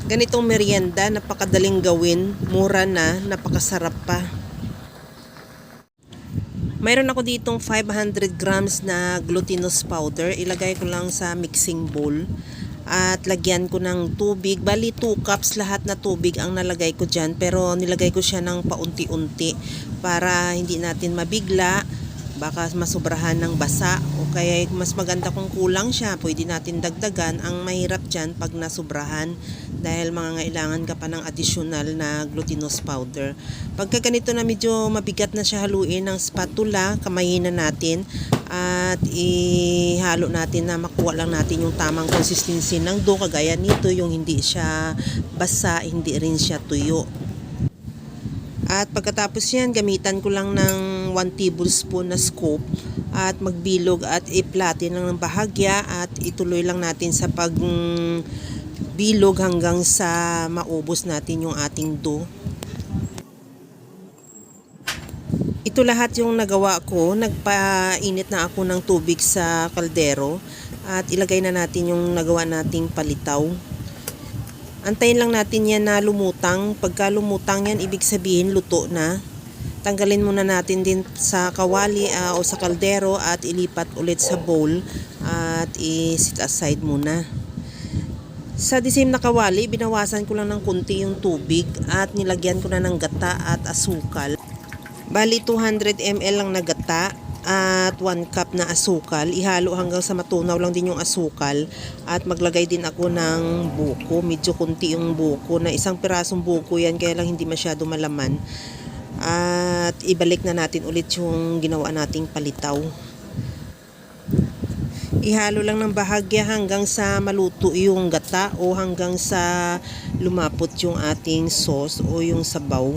Ganitong merienda, napakadaling gawin, mura na, napakasarap pa. Mayroon ako ditong 500 grams na glutinous powder. Ilagay ko lang sa mixing bowl. At lagyan ko ng tubig. Bali 2 cups lahat na tubig ang nalagay ko dyan. Pero nilagay ko siya ng paunti-unti para hindi natin mabigla. Baka masobrahan ng basa. O kaya mas maganda kung kulang siya. Pwede natin dagdagan. Ang mahirap dyan pag nasobrahan. Dahil mangangailangan ka pa ng additional na glutinous powder. Pagka ganito na medyo mabigat na siya haluin ng spatula, kamayin na natin at ihalo natin na makuha lang natin yung tamang consistency ng dough. Kagaya nito, yung hindi siya basa, hindi rin siya tuyo. At pagkatapos yan, gamitan ko lang ng 1 tablespoon na scoop at magbilog at i-flatten lang ng bahagya at ituloy lang natin sa bilog hanggang sa maubos natin yung ating dough. Ito lahat yung nagawa ko. Nagpainit na ako ng tubig sa kaldero at ilagay na natin yung nagawa nating palitaw. Antayin lang natin yan na lumutang. Pagka lumutang yan, ibig sabihin luto na. Tanggalin muna natin din sa kawali o sa kaldero at ilipat ulit sa bowl at i-set aside muna. Sa disim na kawali, binawasan ko lang ng kunti yung tubig at nilagyan ko na ng gata at asukal. Bali 200 ml lang na gata at 1 cup na asukal. Ihalo hanggang sa matunaw lang din yung asukal at maglagay din ako ng buko. Medyo kunti yung buko, na isang pirasong buko yan, kaya lang hindi masyado malaman. At ibalik na natin ulit yung ginawa nating palitaw. Ihalo lang ng bahagya hanggang sa maluto yung gata o hanggang sa lumapot yung ating sauce o yung sabaw.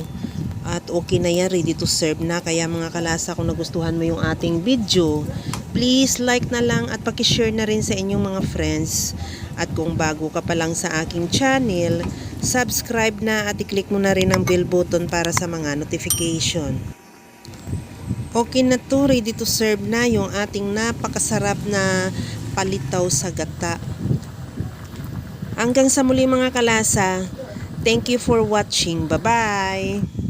At okay na yan, ready to serve na. Kaya mga kalasa, kung nagustuhan mo yung ating video, please like na lang at pakishare na rin sa inyong mga friends. At kung bago ka pa lang sa aking channel, subscribe na at i-click mo na rin ang bell button para sa mga notification. Okay na to, ready to serve na yung ating napakasarap na palitaw sa gata. Hanggang sa muli mga kalasa, thank you for watching. Bye-bye!